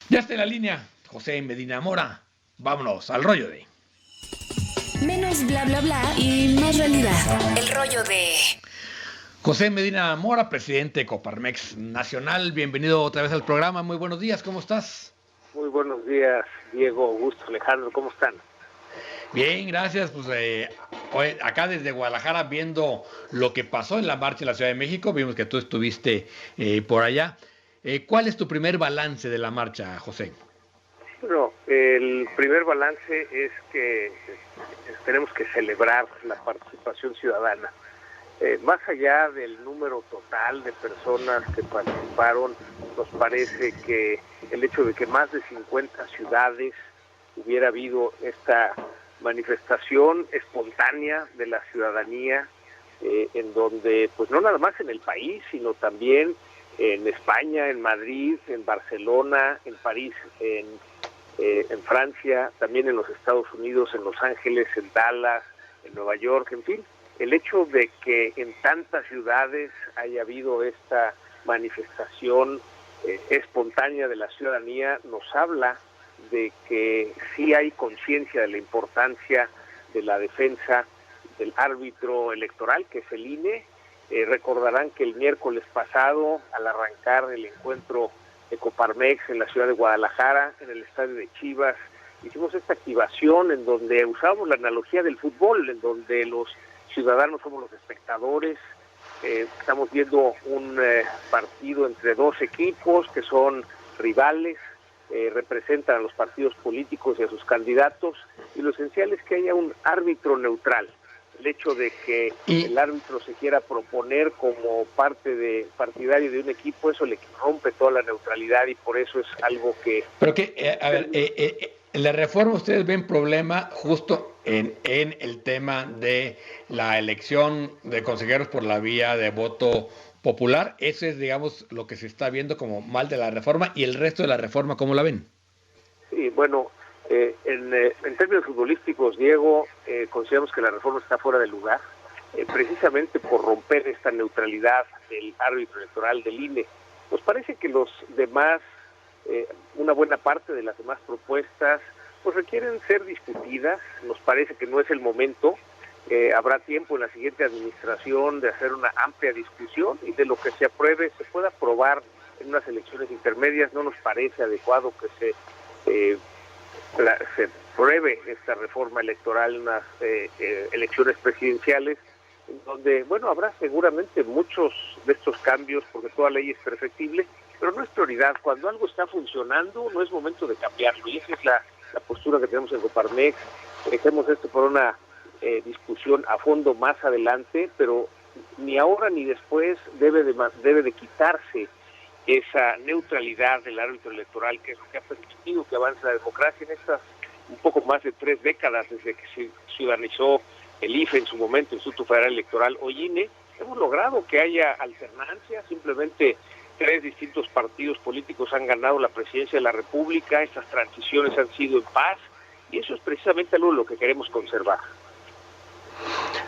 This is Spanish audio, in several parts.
Ya está en la línea, José Medina Mora. Vámonos al rollo de... Menos bla bla bla y más realidad. El rollo de... José Medina Mora, presidente de Coparmex Nacional. Bienvenido otra vez al programa. Muy buenos días, ¿cómo estás? Muy buenos días, Diego, Augusto, Alejandro, ¿cómo están? Bien, gracias. Pues hoy, acá desde Guadalajara viendo lo que pasó en la marcha en la Ciudad de México, vimos que tú estuviste por allá. ¿Cuál es tu primer balance de la marcha, José? Bueno, el primer balance es que tenemos que celebrar la participación ciudadana. Más allá del número total de personas que participaron, nos parece que el hecho de que más de 50 ciudades hubiera habido esta manifestación espontánea de la ciudadanía, en donde, pues no nada más en el país, sino también en España, en Madrid, en Barcelona, en París, en Francia, también en los Estados Unidos, en Los Ángeles, en Dallas, en Nueva York, en fin. El hecho de que en tantas ciudades haya habido esta manifestación espontánea de la ciudadanía nos habla de que sí hay conciencia de la importancia de la defensa del árbitro electoral, que es el INE. Recordarán que el miércoles pasado, al arrancar el encuentro de Coparmex en la ciudad de Guadalajara, en el estadio de Chivas, hicimos esta activación en donde usamos la analogía del fútbol, en donde los ciudadanos somos los espectadores. Estamos viendo un partido entre dos equipos que son rivales, representan a los partidos políticos y a sus candidatos, y lo esencial es que haya un árbitro neutral. El hecho de que el árbitro se quiera proponer como parte de partidario de un equipo, eso le rompe toda la neutralidad, y por eso es algo que... Pero que, a ver, en la reforma ustedes ven problema justo en el tema de la elección de consejeros por la vía de voto popular. Eso es, digamos, lo que se está viendo como mal de la reforma, y el resto de la reforma, ¿cómo la ven? Sí, bueno, en términos futbolísticos, Diego, consideramos que la reforma está fuera de lugar, precisamente por romper esta neutralidad del árbitro electoral del INE. Nos parece que los demás, una buena parte de las demás propuestas, pues requieren ser discutidas. Nos parece que no es el momento. Habrá tiempo en la siguiente administración de hacer una amplia discusión, y de lo que se apruebe se pueda aprobar en unas elecciones intermedias. No nos parece adecuado que se pruebe esta reforma electoral en unas elecciones presidenciales, en donde, bueno, habrá seguramente muchos de estos cambios, porque toda ley es perfectible, pero no es prioridad. Cuando algo está funcionando, no es momento de cambiarlo, y esa es la postura que tenemos en Coparmex. Dejemos esto por una discusión a fondo más adelante, pero ni ahora ni después debe de quitarse esa neutralidad del árbitro electoral, que es lo que ha permitido que avance la democracia en estas un poco más de 3 décadas, desde que se ciudadanizó el IFE en su momento, Instituto Federal Electoral, o INE. Hemos logrado que haya alternancia. Simplemente 3 distintos partidos políticos han ganado la presidencia de la República. Estas transiciones han sido en paz, y eso es precisamente algo de lo que queremos conservar.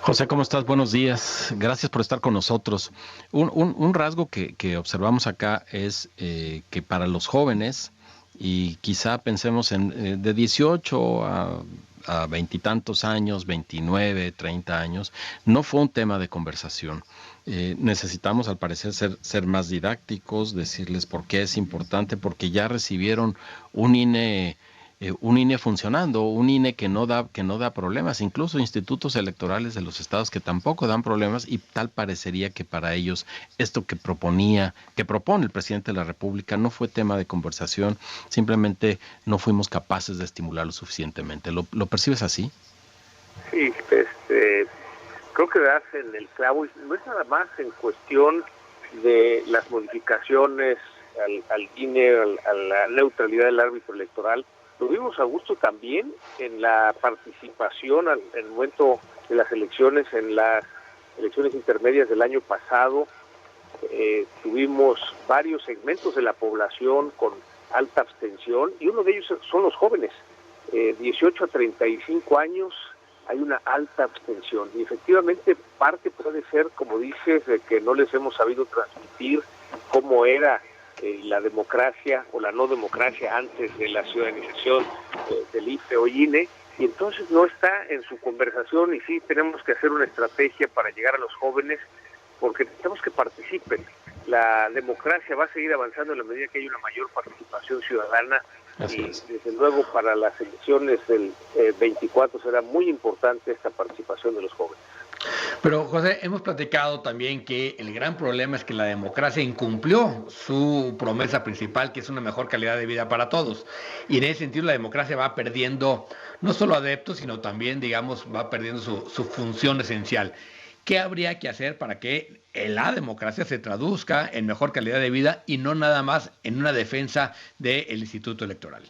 José, ¿cómo estás? Buenos días. Gracias por estar con nosotros. Un rasgo que observamos acá es que para los jóvenes, y quizá pensemos en de 18 a veintitantos años, 29, 30 años, no fue un tema de conversación. Necesitamos, al parecer, ser más didácticos, decirles por qué es importante, porque ya recibieron un INE funcionando, un INE que no da problemas, incluso institutos electorales de los estados que tampoco dan problemas, y tal parecería que para ellos esto que propone el presidente de la República no fue tema de conversación, simplemente no fuimos capaces de estimularlo suficientemente. ¿Lo percibes así? Sí, creo que das en el clavo, y no es nada más en cuestión de las modificaciones al INE, a la neutralidad del árbitro electoral. Lo vimos, Augusto, también en la participación en el momento de las elecciones, en las elecciones intermedias del año pasado. Tuvimos varios segmentos de la población con alta abstención, y uno de ellos son los jóvenes. 18 a 35 años hay una alta abstención, y efectivamente parte puede ser, como dices, de que no les hemos sabido transmitir cómo era la democracia o la no democracia antes de la ciudadanización del IFE o INE, y entonces no está en su conversación, y sí tenemos que hacer una estrategia para llegar a los jóvenes, porque necesitamos que participen. La democracia va a seguir avanzando en la medida que hay una mayor participación ciudadana. Y desde luego para las elecciones del 24 será muy importante esta participación de los jóvenes. Pero José, hemos platicado también que el gran problema es que la democracia incumplió su promesa principal, que es una mejor calidad de vida para todos. Y en ese sentido la democracia va perdiendo no solo adeptos, sino también, digamos, va perdiendo su función esencial. ¿Qué habría que hacer para que la democracia se traduzca en mejor calidad de vida y no nada más en una defensa del Instituto Electoral?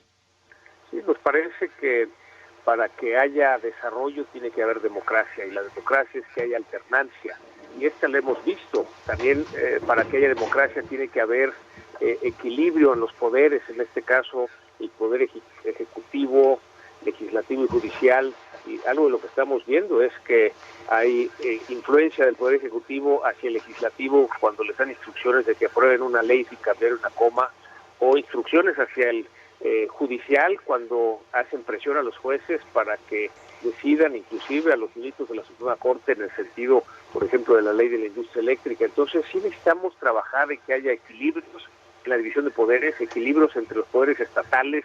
Sí, nos parece que para que haya desarrollo tiene que haber democracia, y la democracia es que haya alternancia, y esta la hemos visto. También para que haya democracia tiene que haber equilibrio en los poderes, en este caso el poder ejecutivo, legislativo y judicial, y algo de lo que estamos viendo es que hay influencia del poder ejecutivo hacia el legislativo cuando les dan instrucciones de que aprueben una ley sin cambiar una coma, o instrucciones hacia el judicial cuando hacen presión a los jueces para que decidan, inclusive a los ministros de la Suprema Corte, en el sentido, por ejemplo, de la ley de la industria eléctrica. Entonces sí necesitamos trabajar en que haya equilibrios en la división de poderes, equilibrios entre los poderes estatales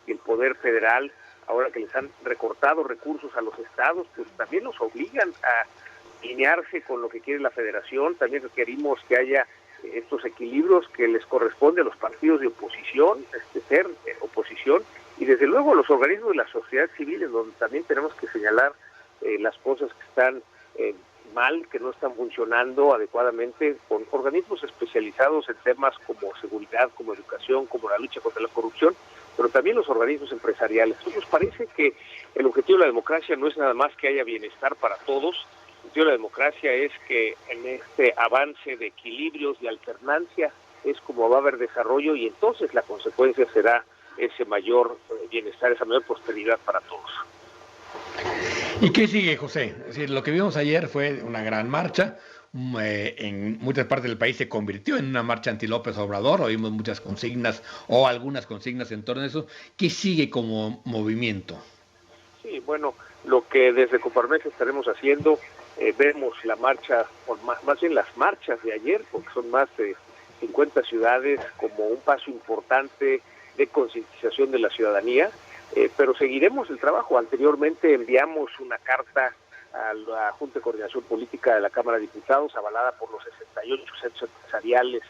y el poder federal. Ahora que les han recortado recursos a los estados, pues también los obligan a alinearse con lo que quiere la federación. También requerimos que haya estos equilibrios que les corresponde a los partidos de oposición, ser oposición, y desde luego a los organismos de la sociedad civil, en donde también tenemos que señalar las cosas que están mal, que no están funcionando adecuadamente, con organismos especializados en temas como seguridad, como educación, como la lucha contra la corrupción, pero también los organismos empresariales. Entonces nos parece que el objetivo de la democracia no es nada más que haya bienestar para todos. El objetivo de la democracia es que en este avance de equilibrios y alternancia es como va a haber desarrollo, y entonces la consecuencia será ese mayor bienestar, esa mayor prosperidad para todos. ¿Y qué sigue, José? Es decir, lo que vimos ayer fue una gran marcha. En muchas partes del país se convirtió en una marcha anti López Obrador. Oímos muchas consignas o algunas consignas en torno a eso. ¿Qué sigue como movimiento? Sí, bueno, lo que desde Coparmex estaremos haciendo, vemos la marcha, o más bien las marchas de ayer, porque son más de 50 ciudades, como un paso importante de concientización de la ciudadanía, pero seguiremos el trabajo. Anteriormente enviamos una carta a la Junta de Coordinación Política de la Cámara de Diputados, avalada por los 68 centros empresariales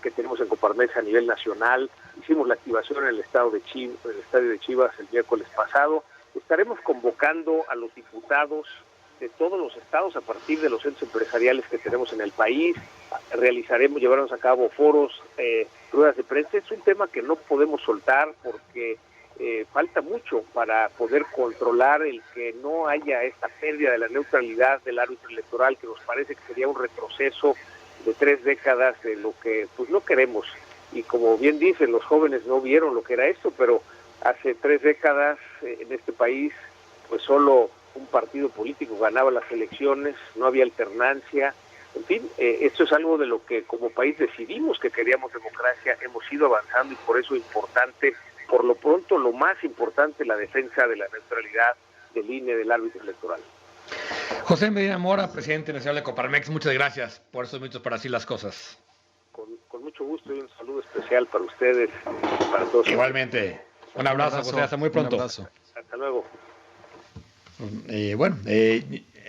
que tenemos en Coparmex a nivel nacional. Hicimos la activación en el estadio de Chivas el miércoles pasado. Estaremos convocando a los diputados de todos los estados a partir de los centros empresariales que tenemos en el país. Llevaremos a cabo foros, ruedas de prensa. Es un tema que no podemos soltar porque falta mucho para poder controlar el que no haya esta pérdida de la neutralidad del árbitro electoral, que nos parece que sería un retroceso de 3 décadas de lo que pues no queremos. Y como bien dicen, los jóvenes no vieron lo que era esto, pero hace 3 décadas en este país pues solo un partido político ganaba las elecciones, no había alternancia. En fin, esto es algo de lo que como país decidimos que queríamos democracia, hemos ido avanzando, y por eso es importante, por lo pronto lo más importante, la defensa de la neutralidad del INE, del árbitro electoral. José Medina Mora, presidente nacional de Coparmex, muchas gracias por estos minutos para decir las cosas. Con mucho gusto, y un saludo especial para ustedes y para todos. Igualmente, un abrazo, José, hasta muy pronto. Un abrazo. Hasta luego.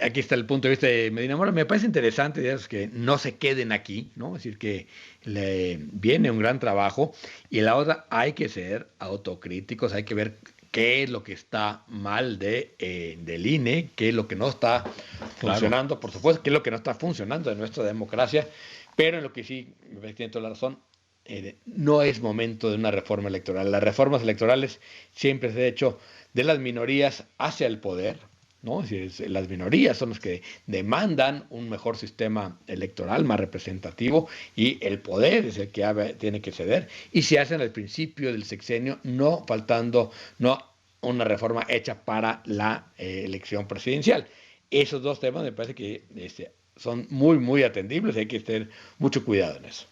Aquí está el punto de vista de Medina Mora. Me parece interesante, digamos, que no se queden aquí, ¿no? Es decir, que viene un gran trabajo, y la otra, hay que ser autocríticos, hay que ver qué es lo que está mal del INE, qué es lo que no está funcionando, por supuesto, qué es lo que no está funcionando de nuestra democracia, pero en lo que sí, me parece que tiene toda la razón, no es momento de una reforma electoral. Las reformas electorales siempre se han hecho de las minorías hacia el poder, ¿no? Es decir, las minorías son las que demandan un mejor sistema electoral, más representativo, y el poder es el que tiene que ceder, y se hacen al principio del sexenio, no una reforma hecha para la elección presidencial. Esos dos temas me parece que son muy, muy atendibles, y hay que tener mucho cuidado en eso.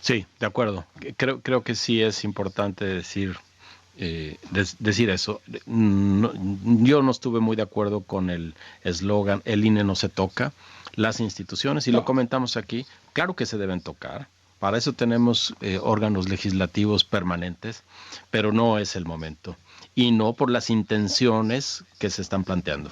Sí, de acuerdo. Creo que sí es importante decir eso. Yo no estuve muy de acuerdo con el eslogan "el INE no se toca". Las instituciones, y lo comentamos aquí, claro que se deben tocar. Para eso tenemos órganos legislativos permanentes, pero no es el momento. Y no por las intenciones que se están planteando.